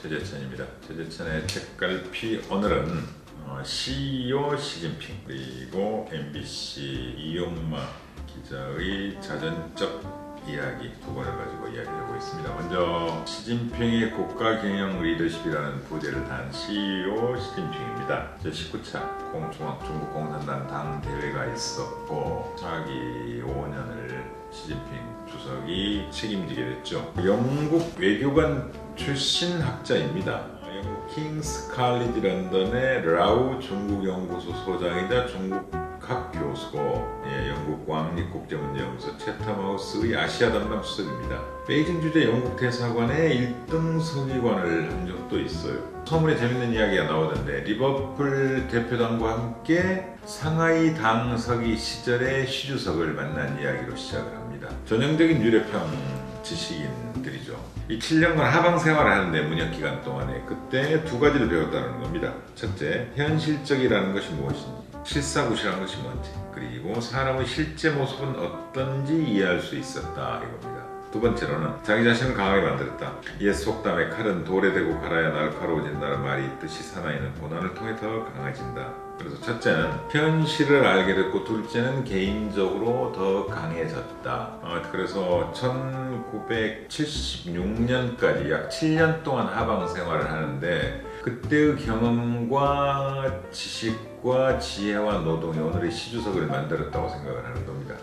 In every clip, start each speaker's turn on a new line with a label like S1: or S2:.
S1: 최재천입니다. 최재천의 책갈피. 오늘은 CEO 시진핑 그리고 MBC 이용마 기자의 자전적 이야기 두 권을 가지고 이야기하고 있습니다. 먼저 시진핑의 국가경영 리더십이라는 부제를 단 CEO 시진핑입니다. 제19차 중국 공산당 당대회가 있었고 차기 5년을 시진핑 주석이 책임지게 됐죠. 영국 외교관 출신 학자입니다. 영국 킹스 칼리지 런던의 라우 중국연구소 소장이자 중국학 교수고 영국 왕립국제문제연구소 채텀하우스의 아시아 담당 수석입니다. 베이징 주재 영국 대사관의 1등 서기관을 한 적도 있어요. 서문에 재밌는 이야기가 나오던데 리버풀 대표단과 함께 상하이 당 서기 시절의 시 주석을 만난 이야기로 시작을 합니다. 전형적인 유래평 지식인들이죠. 이 7년간 하방 생활을 하는데 문역기간 동안에 그때 두 가지를 배웠다는 겁니다. 첫째, 현실적이라는 것이 무엇인지, 실사구시라는 것이 뭔지, 그리고 사람의 실제 모습은 어떤지 이해할 수 있었다 이겁니다. 두 번째로는 자기 자신을 강하게 만들었다. 옛 속담에 칼은 돌에 대고 갈아야 날카로워진다는 말이 있듯이 사나이는 고난을 통해 더 강해진다. 그래서 첫째는 현실을 알게 됐고 둘째는 개인적으로 더 강해졌다. 그래서 1976년까지 약 7년 동안 하방 생활을 하는데 그때의 경험과 지식과 지혜와 노동이 오늘의 시주석을 만들었다고 생각을 하는 겁니다.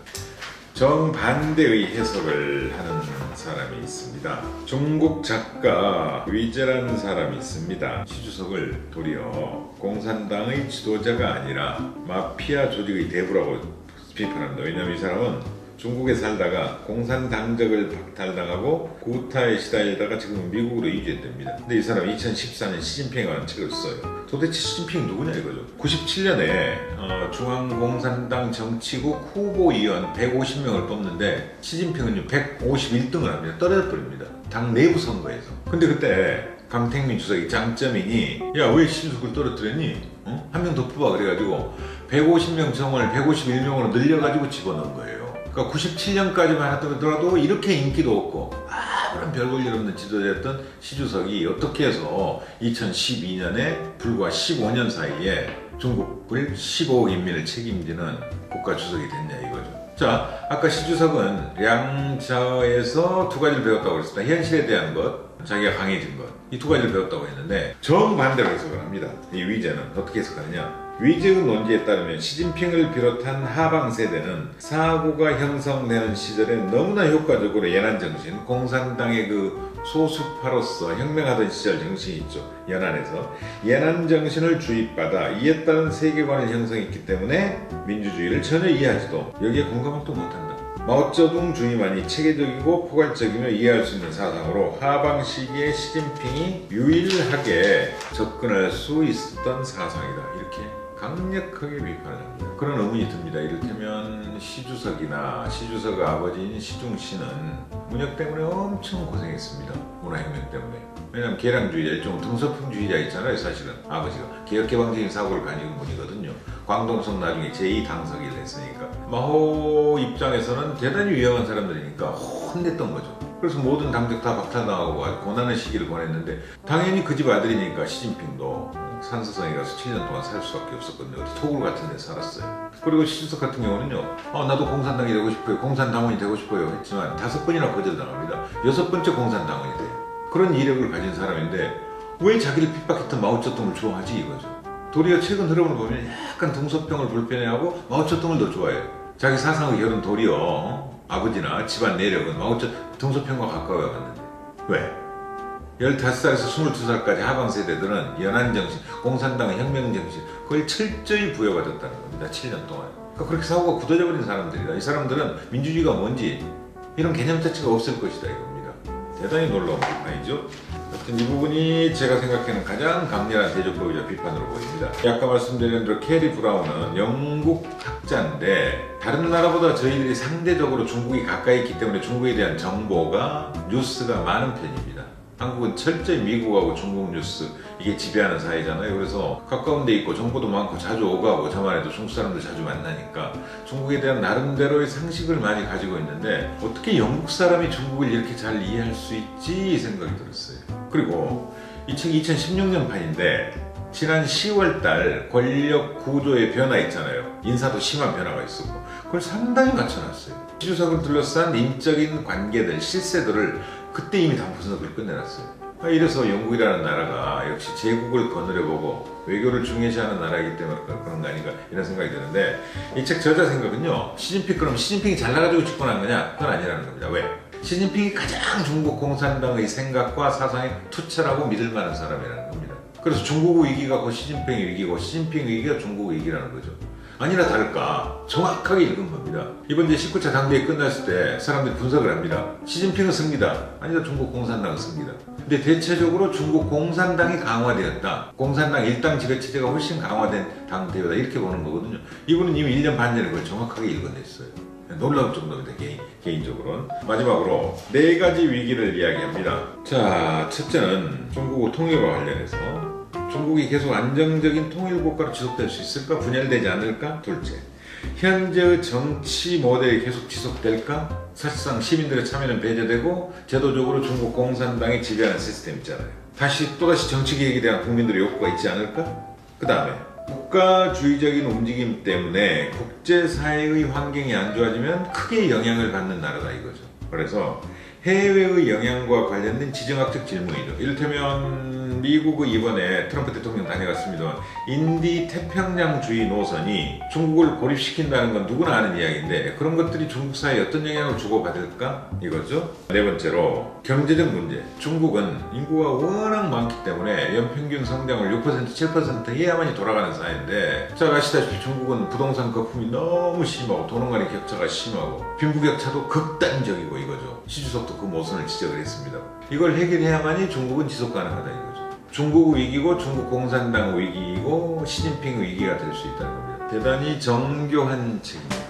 S1: 정반대의 해석을 하는 사람이 있습니다. 중국 작가 위제라는 사람이 있습니다. 시주석을 도리어 공산당의 지도자가 아니라 마피아 조직의 대부라고 비판합니다. 왜냐하면 이 사람은 중국에 살다가 공산당적을 박탈당하고 구타에 시달리다가 지금 미국으로 이주했답니다. 근데 이 사람은 2014년 시진핑에 관한 책을 써요. 도대체 시진핑이 누구냐 이거죠. 97년에 중앙공산당 정치국 후보위원 150명을 뽑는데 시진핑은 151등을 합니다. 떨어져 버립니다. 당 내부 선거에서. 근데 그때 강택민 주석이 장점이니 야 왜 시주석을 떨어뜨렸니? 한 명 더 뽑아 그래가지고 150명 정원을 151명으로 늘려가지고 집어넣은 거예요. 그러니까 97년까지만 하더라도 이렇게 인기도 없고 아무런 별 볼 일 없는 지도자였던 시주석이 어떻게 해서 2012년에 불과 15년 사이에 중국을 15억 인민을 책임지는 국가주석이 됐냐 이거죠. 자, 아까 시주석은 양자에서 두 가지를 배웠다고 그랬습니다. 현실에 대한 것, 자기가 강해진 것. 이 두 가지를 배웠다고 했는데 정반대로 해석을 합니다. 이 위제는 어떻게 해석하느냐. 위제의 논지에 따르면 시진핑을 비롯한 하방 세대는 사고가 형성되는 시절에 너무나 효과적으로 연안정신, 공산당의 그 소수파로서 혁명하던 시절 정신이 있죠. 연안에서 연안정신을 주입받아 이에 따른 세계관을 형성했기 때문에 민주주의를 전혀 이해하지도 여기에 공감도 못한다. 마오쩌둥주의만이 체계적이고 포괄적이며 이해할 수 있는 사상으로 하방 시기에 시진핑이 유일하게 접근할 수 있었던 사상이다. 이렇게 강력하게 비판을 합니다. 그런 의문이 듭니다. 이를테면 시주석이나 시주석 아버지인 시중씨는 문역 때문에 엄청 고생했습니다. 문화혁명 때문에. 왜냐하면 개량주의자, 일종 등소평주의자 있잖아요. 사실은 아버지가 개혁개방적인 사고를 가진 분이거든요. 광동성 나중에 제2당서기를 했으니까 마호 입장에서는 대단히 유용한 사람들이니까 혼냈던 거죠. 그래서 모든 당적 다 박탈당하고 아주 고난의 시기를 보냈는데 당연히 그 집 아들이니까 시진핑도 산서성에 가서 7년 동안 살 수밖에 없었거든요. 토굴 같은 데 살았어요. 그리고 시주석 같은 경우는요. 나도 공산당이 되고 싶어요. 공산당원이 되고 싶어요. 했지만 5번이나 거절당합니다. 6번째 공산당원이 돼요. 그런 이력을 가진 사람인데 왜 자기를 핍박했던 마오쩌둥을 좋아하지 이거죠. 도리어 최근 흐름을 보면 약간 등소평을 불편해하고 마오쩌둥을 더 좋아해요. 자기 사상의 결은 도리어 아버지나 집안 내력은 등소평과 가까워야 갔는데 왜? 15살에서 22살까지 하방 세대들은 연안정신, 공산당의 혁명정신 그걸 철저히 부여받았다는 겁니다. 7년 동안. 그러니까 그렇게 사고가 굳어져 버린 사람들이다. 이 사람들은 민주주의가 뭔지 이런 개념 자체가 없을 것이다 이겁니다. 대단히 놀라운 비판이죠. 하여튼 이 부분이 제가 생각하는 가장 강렬한 대조법이자 비판으로 보입니다. 아까 말씀드린 대로 캐리 브라운은 영국 학자인데 다른 나라보다 저희들이 상대적으로 중국이 가까이 있기 때문에 중국에 대한 정보가 뉴스가 많은 편입니다. 한국은 철저히 미국하고 중국 뉴스 이게 지배하는 사회잖아요. 그래서 가까운 데 있고 정보도 많고 자주 오가고 저만 해도 중국 사람들 자주 만나니까 중국에 대한 나름대로의 상식을 많이 가지고 있는데 어떻게 영국 사람이 중국을 이렇게 잘 이해할 수 있지 생각이 들었어요. 그리고 이 책이 2016년 판인데 지난 10월달 권력 구조의 변화 있잖아요. 인사도 심한 변화가 있었고 그걸 상당히 맞춰놨어요. 시주석을 둘러싼 인적인 관계들, 실세들을 그때 이미 다 분석을 끝내놨어요. 이래서 영국이라는 나라가 역시 제국을 거느려보고 외교를 중요시하는 나라이기 때문에 그런 거 아닌가 이런 생각이 드는데, 이 책 저자 생각은요, 그럼 시진핑이 잘나가지고 집권한 거냐? 그건 아니라는 겁니다. 왜? 시진핑이 가장 중국 공산당의 생각과 사상에 투철하고 믿을 만한 사람이라는 겁니다. 그래서 중국 위기가 곧 시진핑의 위기고 시진핑 위기가 중국 위기라는 거죠. 아니나 다를까 정확하게 읽은 겁니다. 이번 제19차 당대회 끝났을 때 사람들이 분석을 합니다. 시진핑은 승리다, 아니다 중국 공산당은 승리다. 근데 대체적으로 중국 공산당이 강화되었다, 공산당 일당 지배체제가 훨씬 강화된 당대회다, 이렇게 보는 거거든요. 이분은 이미 1년 반 전에 그걸 정확하게 읽어냈어요. 놀라울 정도입니다. 개인적으로는. 마지막으로 4가지 위기를 이야기합니다. 자, 첫째는 중국 통일과 관련해서 중국이 계속 안정적인 통일국가로 지속될 수 있을까? 분열되지 않을까? 둘째, 현재의 정치 모델이 계속 지속될까? 사실상 시민들의 참여는 배제되고 제도적으로 중국 공산당이 지배하는 시스템 있잖아요. 또다시 정치개혁에 대한 국민들의 욕구가 있지 않을까? 그 다음에 국가주의적인 움직임 때문에 국제사회의 환경이 안 좋아지면 크게 영향을 받는 나라다 이거죠. 그래서 해외의 영향과 관련된 지정학적 질문이죠. 이를테면 미국의 이번에 트럼프 대통령 다녀갔습니다만 인디 태평양주의 노선이 중국을 고립시킨다는 건 누구나 아는 이야기인데 그런 것들이 중국 사회에 어떤 영향을 주고받을까? 이거죠. 4번째로 경제적 문제. 중국은 인구가 워낙 많기 때문에 연평균 성장을 6% 7% 해야만이 돌아가는 사회인데, 자, 아시다시피 중국은 부동산 거품이 너무 심하고 돈 간의 격차가 심하고 빈부격차도 극단적이고 이거죠. 시주석도 그 모순을 지적을 했습니다. 이걸 해결해야만이 중국은 지속 가능하다 이거죠. 중국 위기고 중국 공산당 위기이고 시진핑 위기가 될 수 있다는 겁니다. 대단히 정교한 책입니다.